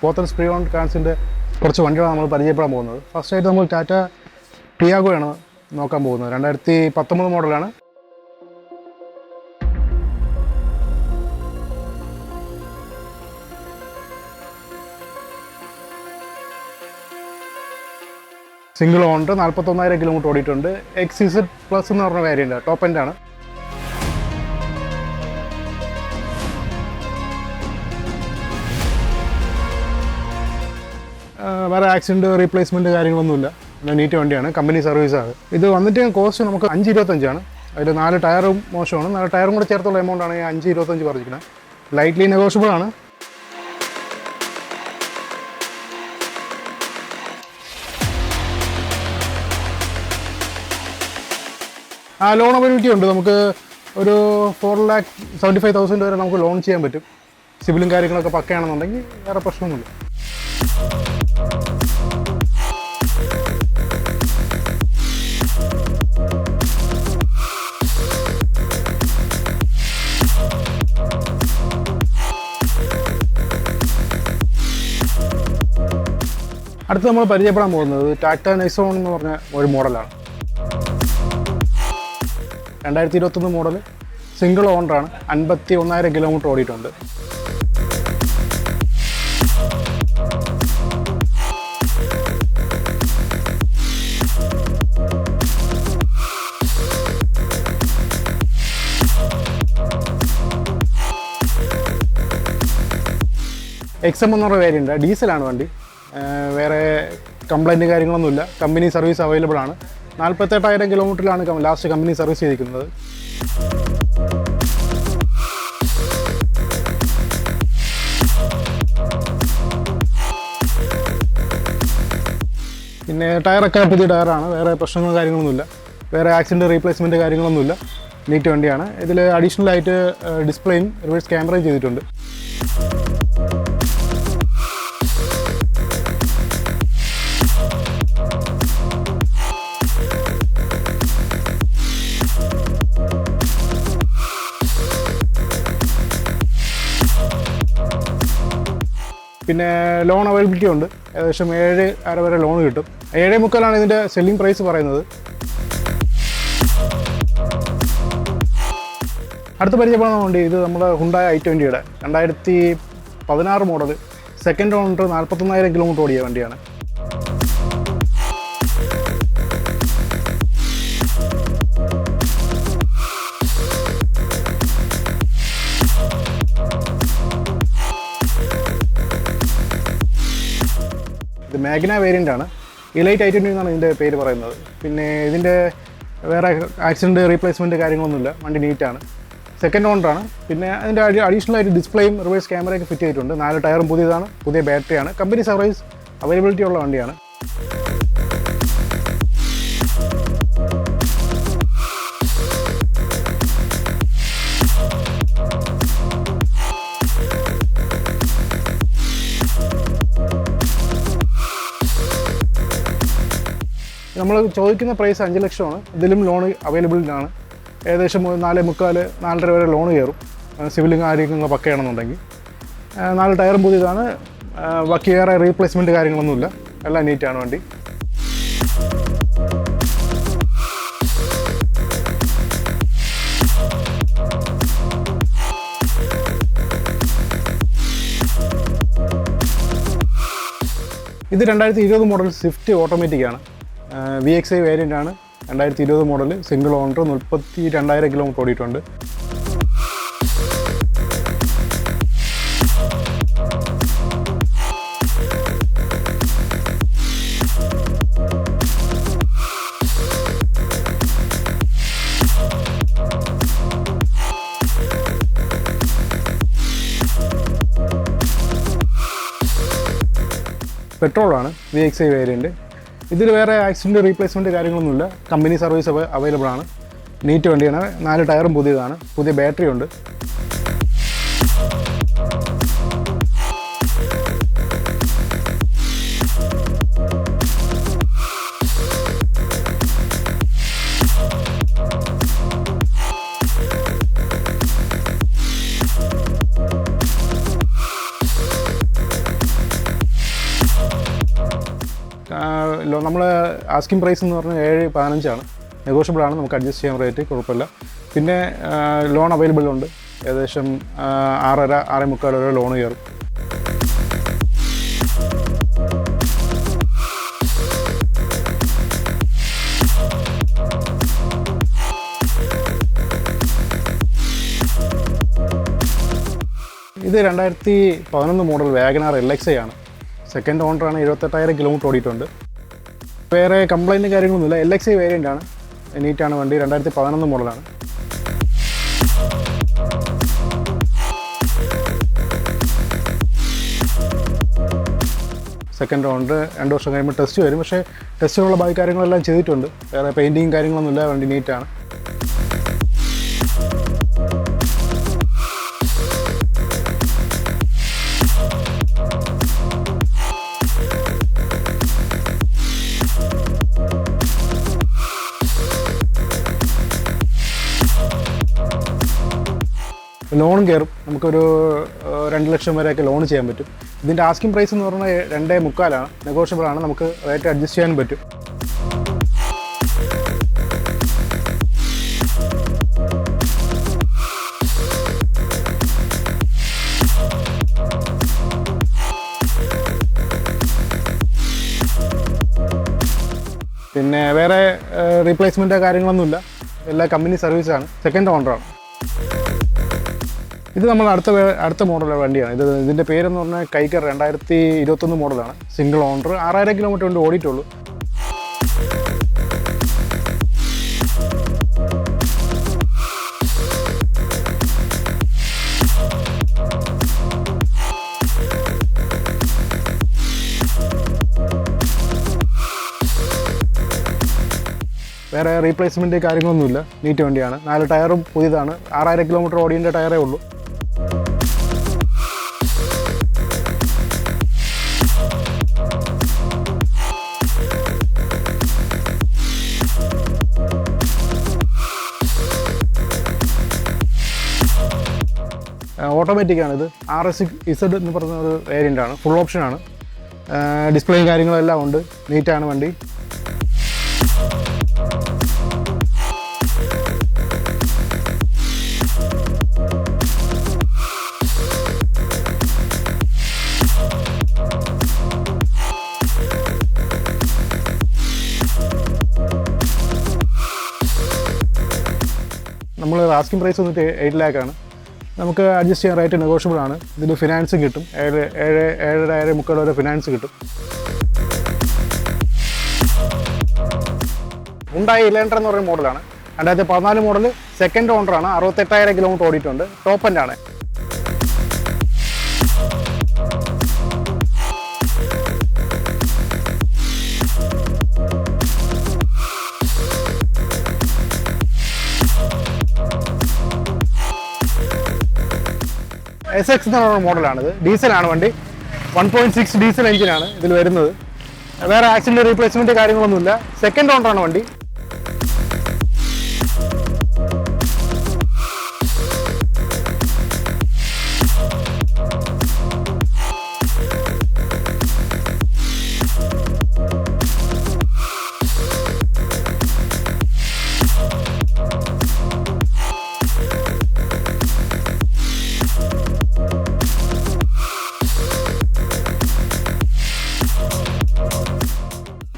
Pothens pre owned കാർസിൻ്റെ കുറച്ച് വണ്ടികളാണ് നമ്മൾ പരിചയപ്പെടാൻ പോകുന്നത്. ഫസ്റ്റായിട്ട് നമ്മൾ ടാറ്റ ടിയാഗോയാണ് നോക്കാൻ പോകുന്നത്. 2019 മോഡലാണ്. സിംഗിൾ ഓണർ, 41,000 കിലോമീറ്റർ ഓടിയിട്ടുണ്ട്. XZ പ്ലസ് എന്ന് പറഞ്ഞ വേരിയൻ്റ് ടോപ്പ് എൻഡാണ്. വേറെ ആക്സിഡൻറ്റ് റീപ്ലേസ്മെൻറ്റ് കാര്യങ്ങളൊന്നുമില്ല. നീറ്റ് വണ്ടിയാണ്, കമ്പനി സർവീസാണ്. ഇത് വന്നിട്ട് കോസ്റ്റ് നമുക്ക് 525 അതിൽ 4 ടയറും മോശമാണ്. 4 ടയറും കൂടെ ചേർത്തുള്ള എമൗണ്ടാണ് 525 പറഞ്ഞിരിക്കുന്നത്. ലൈറ്റ്ലി നെഗോഷ്യബിൾ ആണ്. ലോൺ അവൈലബിലിറ്റി ഉണ്ട്. നമുക്ക് ഒരു 4,75,000 വരെ നമുക്ക് ലോൺ ചെയ്യാൻ പറ്റും. സിവിലും കാര്യങ്ങളൊക്കെ പക്കയാണെന്നുണ്ടെങ്കിൽ വേറെ പ്രശ്നമൊന്നുമില്ല. അടുത്ത് നമ്മൾ പരിചയപ്പെടാൻ പോകുന്നത് ടാറ്റ നെക്സോൺ എന്ന് പറഞ്ഞ ഒരു മോഡലാണ്. 2021 മോഡൽ, സിംഗിൾ ഓണറാണ്. 51,000 കിലോമീറ്റർ ഓടിയിട്ടുണ്ട്. XM എന്ന് പറഞ്ഞ വേരിയൻ്റ് ഡീസലാണ് വണ്ടി. വേറെ കംപ്ലൈൻറ്റ് കാര്യങ്ങളൊന്നുമില്ല. കമ്പനി സർവീസ് അവൈലബിൾ ആണ്. 48,000 കിലോമീറ്ററിലാണ് ലാസ്റ്റ് കമ്പനി സർവീസ് ചെയ്തിരിക്കുന്നത്. പിന്നെ ടയറൊക്കെ പുതിയ ടയറാണ്. വേറെ പ്രശ്നങ്ങളും കാര്യങ്ങളൊന്നുമില്ല. വേറെ ആക്സിഡൻറ്റ് റീപ്ലേസ്മെൻറ്റ് കാര്യങ്ങളൊന്നുമില്ല. നീറ്റ് വണ്ടിയാണ്. ഇതിൽ അഡീഷണലായിട്ട് ഡിസ്പ്ലേയും റിവേഴ്സ് ക്യാമറയും ചെയ്തിട്ടുണ്ട്. പിന്നെ ലോൺ അവൈലബിലിറ്റി ഉണ്ട്. ഏകദേശം 7,500 വരെ ലോൺ കിട്ടും. 7,300,000 ഇതിൻ്റെ സെല്ലിംഗ് പ്രൈസ് പറയുന്നത്. അടുത്ത പരിചയപ്പെടുന്ന വണ്ടി ഇത് നമ്മുടെ ഹുണ്ടായ i20യുടെ 2016 മോഡൽ, സെക്കൻഡ് ഓണർ, 41,000 കിലോമീറ്റർ ഓടിയ വണ്ടിയാണ്. ഇത് മാഗ്ന വേരിയൻ്റ് ആണ്. ഇലൈറ്റ് i20 എന്നാണ് ഇതിൻ്റെ പേര് പറയുന്നത്. പിന്നെ ഇതിൻ്റെ വേറെ ആക്സിഡൻറ്റ് റീപ്ലേസ്മെൻറ്റ് കാര്യങ്ങളൊന്നുമില്ല. വണ്ടി നീറ്റാണ്. സെക്കൻഡ് ഓണറാണ്. പിന്നെ അതിൻ്റെ അഡീഷണലായിട്ട് ഡിസ്പ്ലേയും റിവേഴ്സ് ക്യാമറയൊക്കെ ഫിറ്റ് ചെയ്തിട്ടുണ്ട്. 4 ടയറും പുതിയതാണ്. പുതിയ ബാറ്ററിയാണ്. കമ്പനി സർവീസ് അവൈലബിലിറ്റി ഉള്ള വണ്ടിയാണ്. നമ്മൾ ചോദിക്കുന്ന പ്രൈസ് 5 ലക്ഷമാണ്. ഇതിലും ലോൺ അവൈലബിൾ ആണ്. ഏകദേശം 4,300,000 4,500 വരെ ലോൺ കയറും. സിവിലും കാര്യങ്ങളൊക്കെ പക്കയാണെന്നുണ്ടെങ്കിൽ. 4 ടയറും പുതിയതാണ്. ബാക്കി വേറെ റീപ്ലേസ്മെൻറ്റ് കാര്യങ്ങളൊന്നുമില്ല. എല്ലാം നീറ്റാണ് വണ്ടി. ഇത് 2020 മോഡൽ സ്വിഫ്റ്റ് ഓട്ടോമാറ്റിക്കാണ്. VXI വേരിയൻ്റ് ആണ്. 2020 മോഡൽ, സിംഗിൾ ഓണർ, 32,000 കിലോമീറ്റർ ഓടിയിട്ടുണ്ട്. പെട്രോളാണ് VXI വേരിയൻ്റ്. ഇതിൽ വേറെ ആക്സിഡൻറ്റ് റീപ്ലേസ്മെൻറ്റ് കാര്യങ്ങളൊന്നുമില്ല. കമ്പനി സർവീസ് അവൈലബിൾ ആണ്. നീറ്റ് വണ്ടിയാണ്. 4 ടയറും പുതിയതാണ്. പുതിയ ബാറ്ററി ഉണ്ട്. നമ്മൾ ആസ്കിംഗ് പ്രൈസ് എന്ന് പറഞ്ഞാൽ 7.15 നെഗോഷ്യബിൾ ആണ്, നമുക്ക് അഡ്ജസ്റ്റ് ചെയ്യാൻ റേറ്റ് കുഴപ്പമില്ല. പിന്നെ ലോൺ അവൈലബിൾ ഉണ്ട്, ഏകദേശം 6.5-6.25 വരെ ലോൺ കയറും. ഇത് 2011 മോഡൽ വാഗണാർ LXi ആണ്. സെക്കൻഡ് ഓണറാണ്. 78,000 കിലോമീറ്റർ ഓടിയിട്ടുണ്ട്. വേറെ കംപ്ലൈൻറ്റ് കാര്യങ്ങളൊന്നുമില്ല. LXi വേരിയൻ്റ് ആണ്, നീറ്റാണ് വണ്ടി. 2011 മോഡലാണ്. സെക്കൻഡ് ഓണർ 2 വർഷം കഴിയുമ്പോൾ ടെസ്റ്റ് വരും. പക്ഷേ ടെസ്റ്റിനുള്ള ബാക്കി കാര്യങ്ങളെല്ലാം ചെയ്തിട്ടുണ്ട്. വേറെ പെയിൻറ്റിങ് കാര്യങ്ങളൊന്നുമില്ല, വണ്ടി നീറ്റാണ്. ലോൺ കയറും, നമുക്കൊരു 2 ലക്ഷം വരെയൊക്കെ ലോൺ ചെയ്യാൻ പറ്റും. ഇതിൻ്റെ ആസ്കിംഗ് പ്രൈസ് എന്ന് പറഞ്ഞാൽ 2.25 നെഗോഷ്യബിൾ ആണ്, നമുക്ക് റേറ്റ് അഡ്ജസ്റ്റ് ചെയ്യാൻ പറ്റും. പിന്നെ വേറെ റീപ്ലേസ്മെൻറ്റോ കാര്യങ്ങളൊന്നുമില്ല, എല്ലാ കമ്പനി സർവീസാണ്. സെക്കൻഡ് ഓണറാണ്. ഇത് നമ്മൾ അടുത്ത മോഡൽ വണ്ടിയാണ്. ഇതിൻ്റെ പേരെന്ന് പറഞ്ഞാൽ കൈക്കർ 2021 മോഡലാണ്. സിംഗിൾ ഓണർ, 6,000 കിലോമീറ്റർ കൊണ്ട് ഓടിയിട്ടുള്ളൂ. വേറെ റീപ്ലേസ്മെൻറ്റ് കാര്യങ്ങളൊന്നുമില്ല, നീറ്റ് വണ്ടിയാണ്. 4 ടയറും പുതിയതാണ്. 6,000 കിലോമീറ്റർ ഓടിയതിൻ്റെ ടയറേ ഉള്ളൂ. ഓട്ടോമാറ്റിക്കാണിത്. RS എന്ന് പറഞ്ഞ ഒരു വേരിയൻ്റാണ്, ഫുൾ ഓപ്ഷനാണ്. ഡിസ്പ്ലേയും കാര്യങ്ങളെല്ലാം ഉണ്ട്, നീറ്റാണ് വണ്ടി. നമ്മൾ ആസ്കിംഗ് പ്രൈസ് വന്നിട്ട് 8 ലാഖാണ്. നമുക്ക് അഡ്ജസ്റ്റ് ചെയ്യാൻ റേറ്റ് നെഗോഷ്യബിൾ ആണ്. ഇതിൽ ഫിനാൻസും കിട്ടും, 7.5 വരെ ഫിനാൻസ് കിട്ടും. ഹുണ്ടായി ഇലൻട്ര എന്ന് പറയുന്ന മോഡലാണ്. 2014 മോഡൽ, സെക്കൻഡ് ഓണറാണ്. 68,000 കിലോമീറ്റർ ഓടിയിട്ടുണ്ട്. ടോപ്പ് എൻഡ് ആണ്. SX എന്ന് പറയുന്ന മോഡലാണിത്. ഡീസലാണ് വണ്ടി. 1.6 ഡീസൽ എഞ്ചിനാണ് ഇതിൽ വരുന്നത്. വേറെ ആക്സിഡൻറ്റ് റീപ്ലേസ്മെൻറ്റ് കാര്യങ്ങളൊന്നുമില്ല. സെക്കൻഡ് ഓണറാണ് വണ്ടി.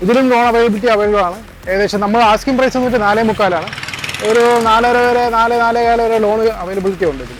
ഇതിലും ലോൺ അവൈലബിലിറ്റി അവൈലബിൾ ആണ്. ഏകദേശം നമ്മൾ ആസ്കിംഗ് പ്രൈസ് വന്നിട്ട് 4.25 ഒരു 4.5 വരെ 4.4 വരെ ലോൺ അവൈലബിലിറ്റി ഉണ്ട് ഇതിൽ.